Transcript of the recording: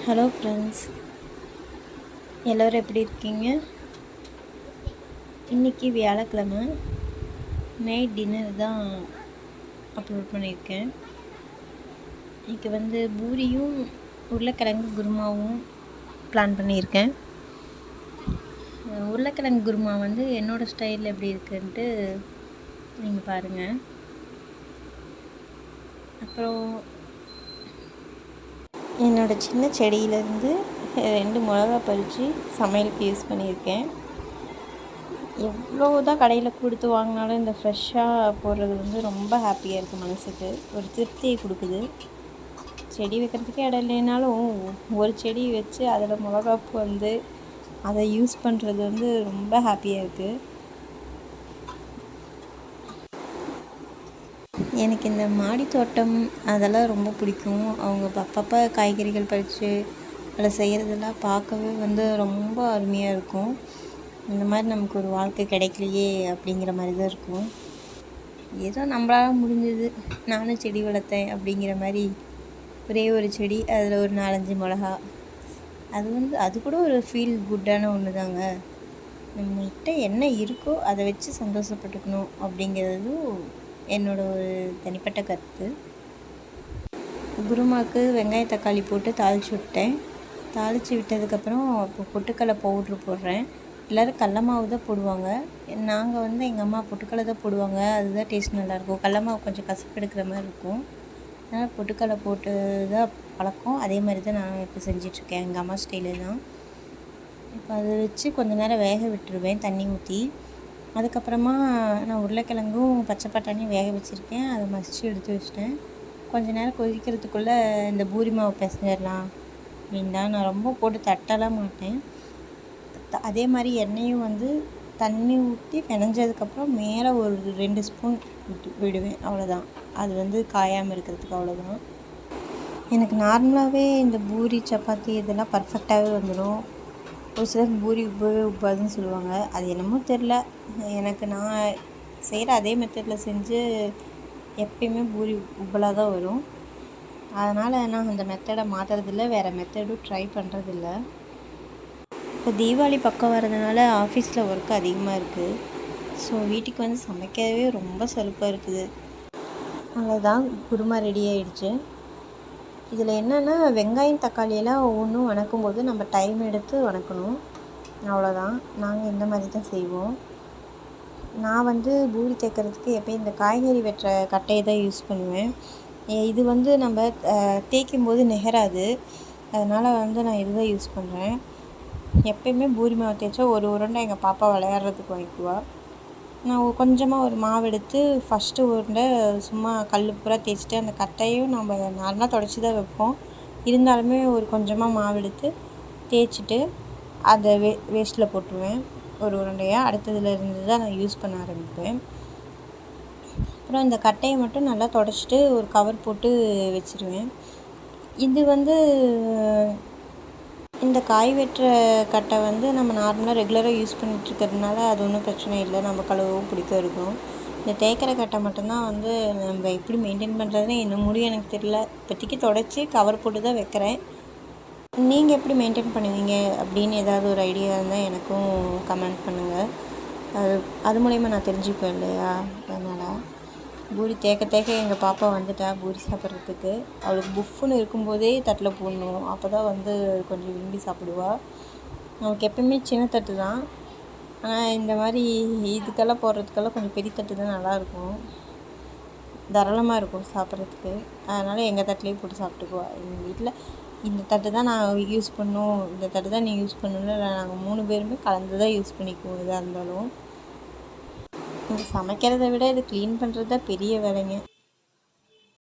Hello friends, எல்லோரும் எப்படி இருக்கீங்க? இன்றைக்கி வியாழக்கிழமை நைட் டின்னர் தான் அப்லோட் பண்ணியிருக்கேன். இன்றைக்கி பூரியும் உருளைக்கிழங்கு குருமாவும் பிளான் பண்ணியிருக்கேன். உருளைக்கிழங்கு குருமா என்னோடய ஸ்டைலில் எப்படி இருக்குன்ட்டு நீங்கள் பாருங்கள். அப்புறம் என்னோடய சின்ன செடியிலேருந்து 2 மிளகா பறித்து சமையலுக்கு யூஸ் பண்ணியிருக்கேன். எவ்வளோ தான் கடையில் கொடுத்து வாங்கினாலும் இந்த ஃப்ரெஷ்ஷாக போடுறது ரொம்ப ஹாப்பியாக இருக்குது. மனசுக்கு ஒரு திருப்தியை கொடுக்குது. செடி வைக்கிறதுக்கே இடம் இல்லைனாலும் ஒரு செடி வச்சு அதில் மிளகாப்பு அதை யூஸ் பண்ணுறது ரொம்ப ஹாப்பியாக இருக்குது. எனக்கு இந்த மாடி தோட்டம் அதெல்லாம் ரொம்ப பிடிக்கும். அவங்க அப்பப்போ காய்கறிகள் பறித்து அதில் செய்கிறதெல்லாம் பார்க்கவே ரொம்ப அருமையாக இருக்கும். இந்த மாதிரி நமக்கு ஒரு வாழ்க்கை கிடைக்கலையே அப்படிங்கிற மாதிரி தான் இருக்கும். ஏதோ நம்மளால் முடிஞ்சது நானும் செடி வளர்த்தேன் அப்படிங்கிற மாதிரி ஒரே ஒரு செடி, அதில் ஒரு 4-5 மிளகா, அது கூட ஒரு ஃபீல் குட்டான ஒன்று தாங்க. நம்மகிட்ட என்ன இருக்கோ அதை வச்சு சந்தோஷப்பட்டுக்கணும் அப்படிங்கிறதும் என்னோட ஒரு தனிப்பட்ட கருத்து. குருமாவுக்கு வெங்காயம் தக்காளி போட்டு தாளித்து விட்டேன். தாளித்து விட்டதுக்கப்புறம் இப்போ பொட்டுக்கடலை பவுட்ரு போடுறேன். எல்லோரும் கடல மாவு தான் போடுவாங்க. நாங்கள் எங்கள் அம்மா பொட்டுக்கடலை தான் போடுவாங்க. அதுதான் டேஸ்ட் நல்லாயிருக்கும். கடல மாவு கொஞ்சம் கசப்பு எடுக்கிற மாதிரி இருக்கும். அதனால் பொட்டுக்கடலை போட்டு தான் பழக்கம். அதே மாதிரி தான் நான் இப்போ செஞ்சிட்ருக்கேன். எங்கள் அம்மா ஸ்டைலு தான். இப்போ அதை வச்சு கொஞ்சம் நேரம் வேக விட்டுருவேன் தண்ணி ஊற்றி. அதுக்கப்புறமா நான் உருளைக்கிழங்கும் பச்சை பட்டாணியும் வேக வச்சுருக்கேன். அதை மசித்து எடுத்து வச்சிட்டேன். கொஞ்சம் நேரம் கொதிக்கிறதுக்குள்ளே இந்த பூரி மாவு பிசைஞ்சிடலாம் அப்படின்னு தான். நான் ரொம்ப போட்டு தட்டலாம் மாட்டேன். அதே மாதிரி எண்ணெயும் தண்ணி ஊற்றி பிணைஞ்சதுக்கப்புறம் மேலே ஒரு 2 ஸ்பூன் விடுவேன். அவ்வளோதான். அது காயாமல் இருக்கிறதுக்கு அவ்வளோதான். எனக்கு நார்மலாகவே இந்த பூரி சப்பாத்தி இதெல்லாம் பர்ஃபெக்டாகவே வந்துடும். ஒரு சிலர் பூரி உப்பவே உப்பாதுன்னு சொல்லுவாங்க. அது என்னமோ தெரில, எனக்கு நான் செய்கிற அதே மெத்தடில் செஞ்சு எப்பயுமே பூரி உப்பலாக தான் வரும். அதனால் நான் அந்த மெத்தடை மாற்றுறதில்ல, வேறு மெத்தடும் ட்ரை பண்ணுறதில்ல. இப்போ தீபாவளி பக்கம் வரதுனால ஆஃபீஸில் ஒர்க் அதிகமாக இருக்குது. ஸோ வீட்டுக்கு சமைக்கவே ரொம்ப சலுப்பாக இருக்குது. அவ்வளோதான், குருமா ரெடி ஆகிடுச்சு. இதில் என்னென்னா வெங்காயம் தக்காளியெல்லாம் ஒவ்வொன்றும் வணக்கும்போது நம்ம டைம் எடுத்து வணக்கணும். அவ்வளோதான். நாங்கள் இந்த மாதிரி தான் செய்வோம். நான் பூரி தேய்க்கிறதுக்கு எப்போயும் இந்த காய்கறி வெட்டுற கட்டையை தான் யூஸ் பண்ணுவேன். இது நம்ம தேய்க்கும்போது நெகராது. அதனால் நான் இது தான் யூஸ் பண்ணுறேன். எப்போயுமே பூரி மாவு தேய்ச்சா ஒரு உருண்டை எங்கள் பாப்பா விளையாடுறதுக்கு வாங்கிக்குவா. நான் கொஞ்சமாக ஒரு மாவு எடுத்து ஃபஸ்ட்டு உருண்டை சும்மா கல் பூரா தேய்ச்சிட்டு அந்த கட்டையும் நம்ம நார்மலாக தொடச்சி தான் வைப்போம். இருந்தாலுமே ஒரு கொஞ்சமாக மாவு எடுத்து தேய்ச்சிட்டு அதை வேஸ்ட்டில் போட்டுருவேன் ஒரு உருண்டையாக. அடுத்ததில் இருந்து தான் நான் யூஸ் பண்ண ஆரம்பிப்பேன். அப்புறம் இந்த கட்டையை மட்டும் நல்லா தொடச்சிட்டு ஒரு கவர் போட்டு வச்சுருவேன். இது இந்த காய் வெட்டுற கட்டை நம்ம நார்மலாக ரெகுலராக யூஸ் பண்ணிகிட்ருக்கிறதுனால அது ஒன்றும் பிரச்சனை இல்லை. நம்ம கழுவவும் பிடிக்க இருக்கும். இந்த தேய்க்கிற கட்டை மட்டும்தான் நம்ம எப்படி மெயின்டைன் பண்ணுறதுன்னு என்ன முடியும் எனக்கு தெரியல. இப்போதைக்கு தொடச்சி கவர் போட்டு தான் வைக்கிறேன். நீங்கள் எப்படி மெயின்டைன் பண்ணுவீங்க அப்படின்னு ஏதாவது ஒரு ஐடியா இருந்தால் எனக்கும் கமெண்ட் பண்ணுங்கள். அது மூலயமா நான் தெரிஞ்சுப்பேன் இல்லையா? அதனால் பூரி தேய்க்க எங்கள் பாப்பா வந்துட்டா பூரி சாப்பிட்றதுக்கு. அவளுக்கு புஃப்னு இருக்கும்போதே தட்டில் போடணும். அப்போ தான் கொஞ்சம் விரும்பி சாப்பிடுவா. நமக்கு எப்பயுமே சின்ன தட்டு தான், ஆனால் இந்த மாதிரி இதுக்கெல்லாம் போடுறதுக்கெல்லாம் கொஞ்சம் பெரிய தட்டு தான் நல்லாயிருக்கும், தாராளமாக இருக்கும் சாப்பிட்றதுக்கு. அதனால் எங்கள் தட்டிலே போட்டு சாப்பிட்டுக்குவா. எங்கள் வீட்டில் இந்த தட்டு தான் நான் யூஸ் பண்ணணும், இந்த தட்டு தான் நீ யூஸ் பண்ணணும்னு நாங்கள் 3 பேருமே கலந்து தான் யூஸ் பண்ணிக்குவோம் எதாக இருந்தாலும். இது சமைக்கிறத விட இது க்ளீன் பண்ணுறது தான் பெரிய வேலைங்க.